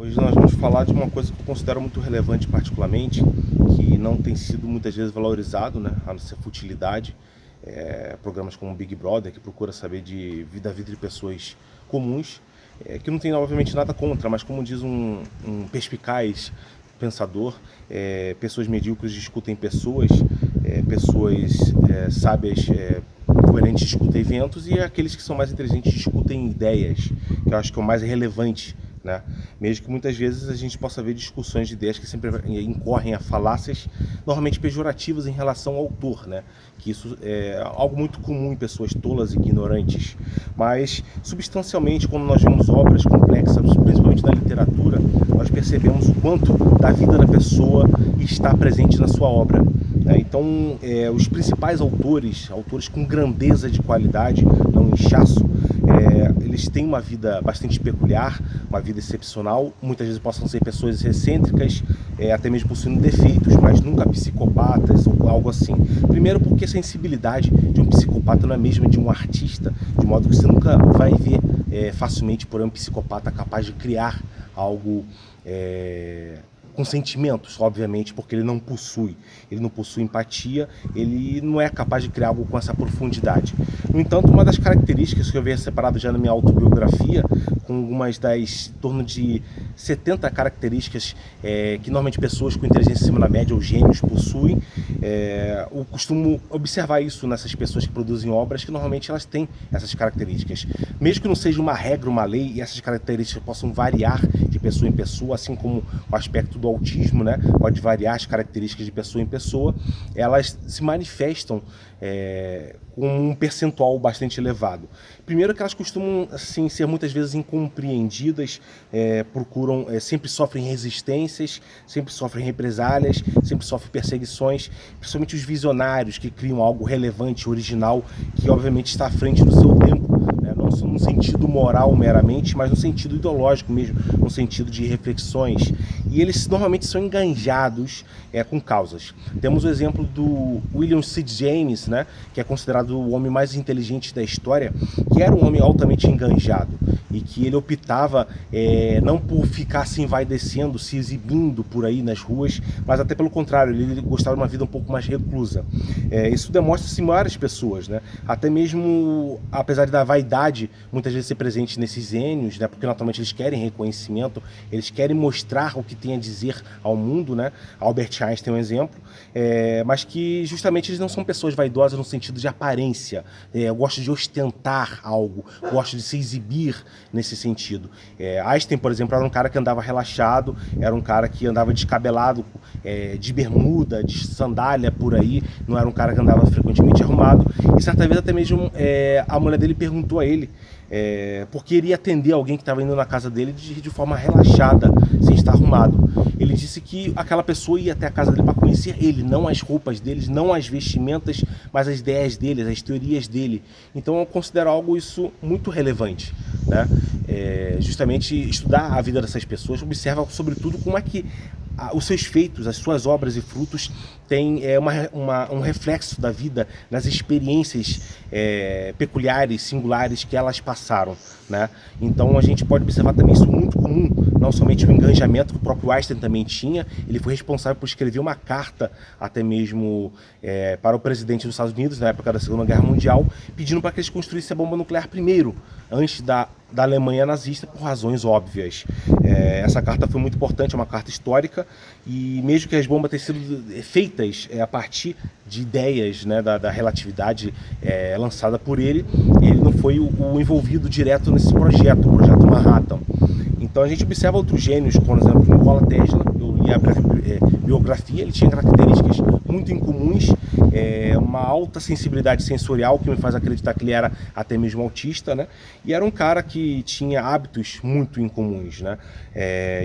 Hoje nós vamos falar de uma coisa que eu considero muito relevante particularmente, que não tem sido muitas vezes valorizado, né, a não ser futilidade. Programas como Big Brother, que procura saber da vida de pessoas comuns, que não tem obviamente nada contra, mas como diz um perspicaz pensador, pessoas medíocres discutem pessoas, pessoas sábias, coerentes discutem eventos, e aqueles que são mais inteligentes discutem ideias, que eu acho que é o mais relevante, né? Mesmo que muitas vezes a gente possa ver discussões de ideias que sempre incorrem a falácias, normalmente pejorativas em relação ao autor, né? Que isso é algo muito comum em pessoas tolas e ignorantes. Mas, substancialmente, quando nós vemos obras complexas, principalmente na literatura, nós percebemos o quanto da vida da pessoa está presente na sua obra. Então, os principais autores com grandeza de qualidade, não inchaço, eles têm uma vida bastante peculiar, uma vida excepcional. Muitas vezes possam ser pessoas excêntricas, até mesmo possuindo defeitos, mas nunca psicopatas ou algo assim. Primeiro porque a sensibilidade de um psicopata não é a mesma de um artista, de modo que você nunca vai ver facilmente por um psicopata capaz de criar algo com sentimentos, obviamente, porque ele não possui empatia, ele não é capaz de criar algo com essa profundidade. No entanto, uma das características que eu venho separado já na minha autobiografia, com algumas em torno de 70 características que normalmente pessoas com inteligência acima da média ou gênios possuem, eu costumo observar isso nessas pessoas que produzem obras, que normalmente elas têm essas características. Mesmo que não seja uma regra, uma lei, e essas características possam variar de pessoa em pessoa, assim como o aspecto do autismo, né, pode variar as características de pessoa em pessoa, elas se manifestam com um percentual bastante elevado. Primeiro que elas costumam assim, ser muitas vezes incompreendidas, sempre sofrem resistências, sempre sofrem represálias, sempre sofrem perseguições, principalmente os visionários que criam algo relevante, original, que obviamente está à frente do seu tempo, né? Não no sentido moral meramente, mas no sentido ideológico mesmo, no sentido de reflexões. E eles normalmente são enganjados com causas. Temos o exemplo do William C. James, né, que é considerado o homem mais inteligente da história, que era um homem altamente enganjado e que ele optava não por ficar se envaidecendo, se exibindo por aí nas ruas, mas até pelo contrário, ele gostava de uma vida um pouco mais reclusa. Isso demonstra-se em várias pessoas, né? Até mesmo, apesar da vaidade muitas vezes ser presente nesses gênios, né, porque naturalmente eles querem reconhecimento, eles querem mostrar o que tem a dizer ao mundo, né? Albert Einstein é um exemplo, mas que justamente eles não são pessoas vaidosas no sentido de aparência, gostam de ostentar algo, gostam de se exibir nesse sentido. Einstein, por exemplo, era um cara que andava relaxado, era um cara que andava descabelado, de bermuda, de sandália por aí, não era um cara que andava frequentemente arrumado, e certa vez até mesmo a mulher dele perguntou a ele porque iria atender alguém que estava indo na casa dele de forma relaxada, sem estar arrumado. Ele disse que aquela pessoa ia até a casa dele para conhecer ele, não as roupas dele, não as vestimentas, mas as ideias dele, as teorias dele. Então eu considero algo isso muito relevante, né? Justamente estudar a vida dessas pessoas, observa sobretudo como é que os seus feitos, as suas obras e frutos têm um reflexo da vida nas experiências peculiares, singulares que elas passaram, né? Então a gente pode observar também isso muito comum, não somente o engajamento que o próprio Einstein também tinha. Ele foi responsável por escrever uma carta até mesmo para o presidente dos Estados Unidos na época da Segunda Guerra Mundial, pedindo para que eles construíssem a bomba nuclear primeiro, antes da Alemanha nazista, por razões óbvias. Essa carta foi muito importante, é uma carta histórica, e mesmo que as bombas tenham sido feitas a partir de ideias, né, da relatividade lançada por ele, ele não foi o envolvido direto nesse projeto, o projeto Manhattan. Então a gente observa outros gênios, por exemplo, Nikola Tesla. Eu li a biografia, ele tinha características muito incomuns, uma alta sensibilidade sensorial, que me faz acreditar que ele era até mesmo autista, né? E era um cara que tinha hábitos muito incomuns, né?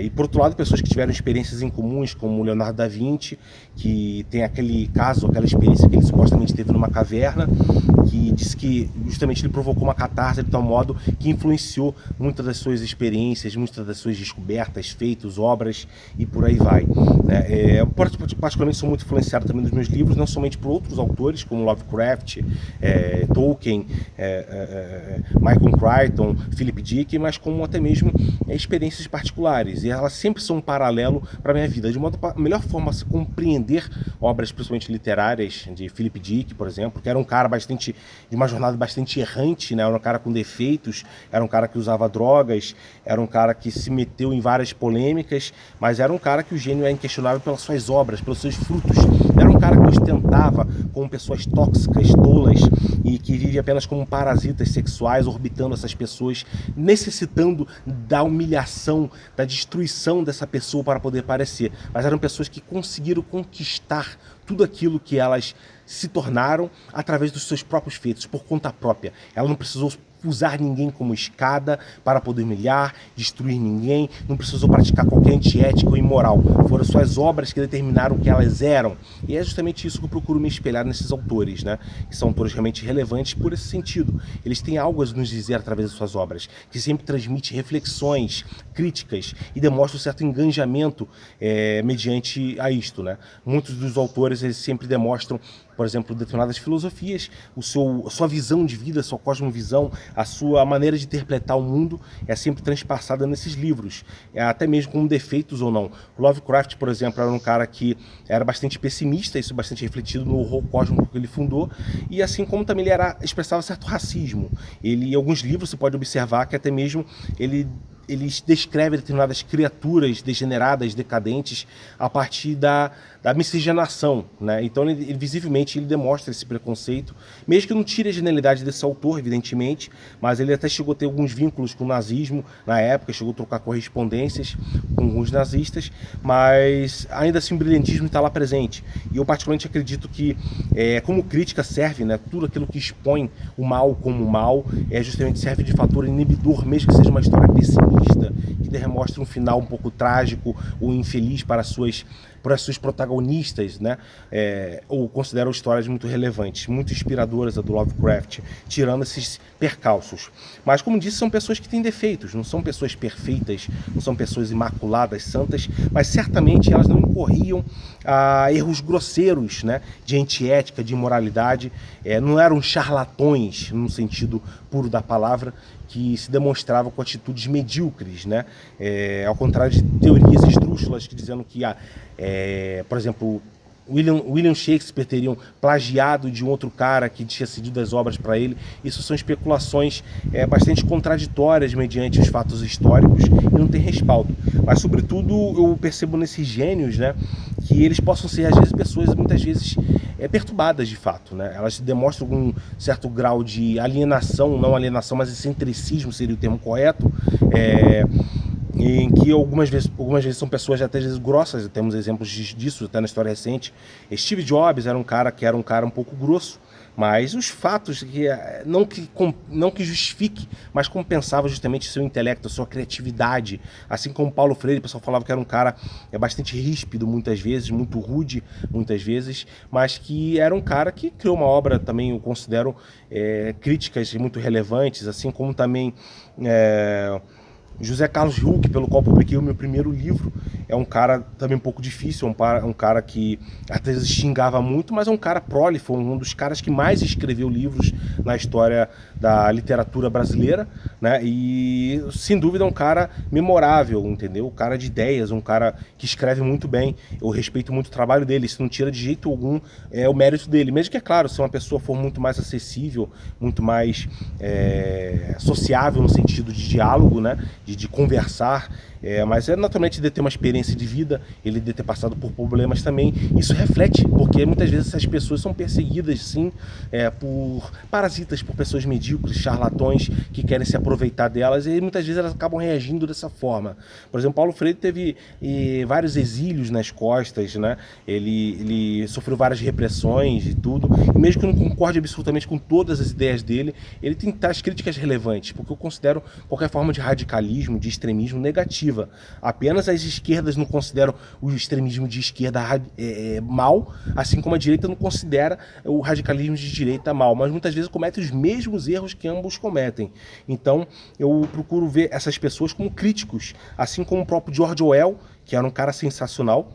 E por outro lado, pessoas que tiveram experiências incomuns, como Leonardo da Vinci, que tem aquele caso, aquela experiência que ele supostamente teve numa caverna, que disse que justamente ele provocou uma catarse de tal modo que influenciou muitas das suas experiências, muitas das suas descobertas, feitos, obras e por aí vai. sci-fi, né? Eu particularmente sou muito influenciado também nos meus livros, não somente por outros autores, como Lovecraft, Tolkien, Michael Crichton, Philip Dick, mas como até mesmo experiências particulares, e elas sempre são um paralelo para a minha vida, de modo a melhor forma de compreender obras, principalmente literárias, de Philip Dick, por exemplo, que era um cara de uma jornada bastante errante, né? Era um cara com defeitos, era um cara que usava drogas, era um cara que se meteu em várias polêmicas, mas era um cara que o gênio é inquestionável pelas suas obras, pelos seus frutos. Era um cara que ostentava como pessoas tóxicas, tolas, e que vive apenas como parasitas sexuais, orbitando essas pessoas, necessitando da humilhação, da destruição dessa pessoa para poder aparecer. Mas eram pessoas que conseguiram conquistar tudo aquilo que elas se tornaram através dos seus próprios feitos, por conta própria. Ela não precisou usar ninguém como escada para poder humilhar, destruir ninguém, não precisou praticar qualquer antiética ou imoral. Foram suas obras que determinaram o que elas eram. E é justamente isso que eu procuro me espelhar nesses autores, né? Que são autores realmente relevantes por esse sentido. Eles têm algo a nos dizer através de suas obras, que sempre transmite reflexões, críticas e demonstra um certo engajamento mediante a isto, né? Muitos dos autores, eles sempre demonstram, por exemplo, determinadas filosofias, a sua visão de vida, a sua cosmovisão, a sua maneira de interpretar o mundo é sempre transpassada nesses livros, até mesmo com defeitos ou não. Lovecraft, por exemplo, era um cara que era bastante pessimista, isso bastante refletido no horror cósmico que ele fundou, e assim como também ele expressava certo racismo. Em alguns livros você pode observar que até mesmo ele descreve determinadas criaturas degeneradas, decadentes, a partir da miscigenação, né? Então, visivelmente, ele demonstra esse preconceito, mesmo que não tire a genialidade desse autor, evidentemente, mas ele até chegou a ter alguns vínculos com o nazismo na época, chegou a trocar correspondências com alguns nazistas, mas ainda assim o brilhantismo está lá presente. E eu particularmente acredito que, como crítica serve, né, tudo aquilo que expõe o mal como mal, justamente serve de fator inibidor, mesmo que seja uma história pessimista, que demonstra um final um pouco trágico ou infeliz para as suas protagonistas, né? Ou considero histórias muito relevantes, muito inspiradoras, a do Lovecraft, tirando esses percalços. Mas, como disse, são pessoas que têm defeitos, não são pessoas perfeitas, não são pessoas imaculadas, santas, mas certamente elas não incorriam a erros grosseiros, né? De antiética, de imoralidade, não eram charlatões, no sentido puro da palavra, que se demonstrava com atitudes medíocres, né? Ao contrário de teorias esdrúxulas que dizendo que, por exemplo, William Shakespeare teriam plagiado de um outro cara que tinha cedido as obras para ele. Isso são especulações bastante contraditórias mediante os fatos históricos e não tem respaldo. Mas, sobretudo, eu percebo nesses gênios, né, que eles possam ser, às vezes, pessoas muitas vezes perturbadas de fato, né? Elas demonstram um certo grau de alienação, não alienação, mas excentricismo seria o termo correto, em que algumas vezes são pessoas até às vezes grossas. Temos exemplos disso até na história recente. Steve Jobs era um cara um pouco grosso, mas os fatos não que justifique, mas compensava justamente seu intelecto, sua criatividade. Assim como Paulo Freire, o pessoal falava que era um cara bastante ríspido muitas vezes, muito rude muitas vezes, mas que era um cara que criou uma obra também, eu considero, críticas muito relevantes, assim como também José Carlos Huck, pelo qual publiquei o meu primeiro livro. É um cara também um pouco difícil, um cara que às vezes xingava muito, mas é um cara prolífico, um dos caras que mais escreveu livros na história da literatura brasileira, né? E sem dúvida é um cara memorável, entendeu? Um cara de ideias, um cara que escreve muito bem. Eu respeito muito o trabalho dele, isso não tira de jeito algum o mérito dele, mesmo que, é claro, se uma pessoa for muito mais acessível, muito mais sociável no sentido de diálogo, né? De conversar, mas naturalmente de ter uma experiência de vida, ele de ter passado por problemas também. Isso reflete, porque muitas vezes essas pessoas são perseguidas, sim, por parasitas, por pessoas medíocres, charlatões, que querem se aproveitar delas, e muitas vezes elas acabam reagindo dessa forma. Por exemplo, Paulo Freire teve vários exílios nas costas, né? Ele sofreu várias repressões e tudo, e mesmo que eu não concorde absolutamente com todas as ideias dele, ele tem tais críticas relevantes, porque eu considero qualquer forma de radicalismo, de extremismo negativa. Apenas as esquerdas não consideram o extremismo de esquerda mal, assim como a direita não considera o radicalismo de direita mal, mas muitas vezes cometem os mesmos erros que ambos cometem. Então eu procuro ver essas pessoas como críticos, assim como o próprio George Orwell, que era um cara sensacional,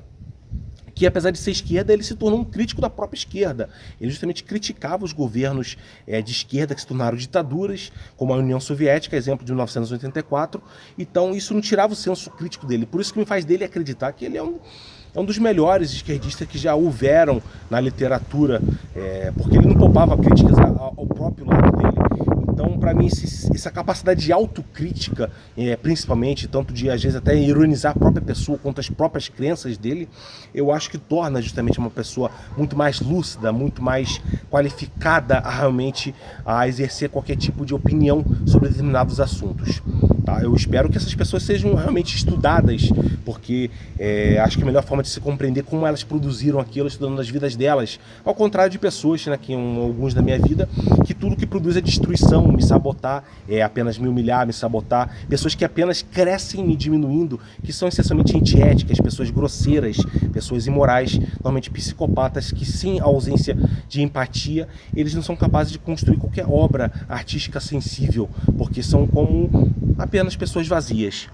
que apesar de ser esquerda, ele se tornou um crítico da própria esquerda. Ele justamente criticava os governos de esquerda que se tornaram ditaduras, como a União Soviética, exemplo de 1984. Então isso não tirava o senso crítico dele. Por isso que me faz dele acreditar que ele é um dos melhores esquerdistas que já houveram na literatura, porque ele não poupava críticas ao próprio lado dele. Então, para mim, essa capacidade de autocrítica, principalmente, tanto de, às vezes, até ironizar a própria pessoa contra as próprias crenças dele, eu acho que torna justamente uma pessoa muito mais lúcida, muito mais qualificada a realmente exercer qualquer tipo de opinião sobre determinados assuntos. Tá? Eu espero que essas pessoas sejam realmente estudadas, porque acho que a melhor forma de se compreender como elas produziram aquilo, estudando as vidas delas, ao contrário de pessoas, né, que alguns da minha vida, que tudo que produz é destruição, me sabotar, apenas me humilhar, me sabotar, pessoas que apenas crescem me diminuindo, que são essencialmente antiéticas, pessoas grosseiras, pessoas imorais, normalmente psicopatas, que sem a ausência de empatia, eles não são capazes de construir qualquer obra artística sensível, porque são como apenas pessoas vazias.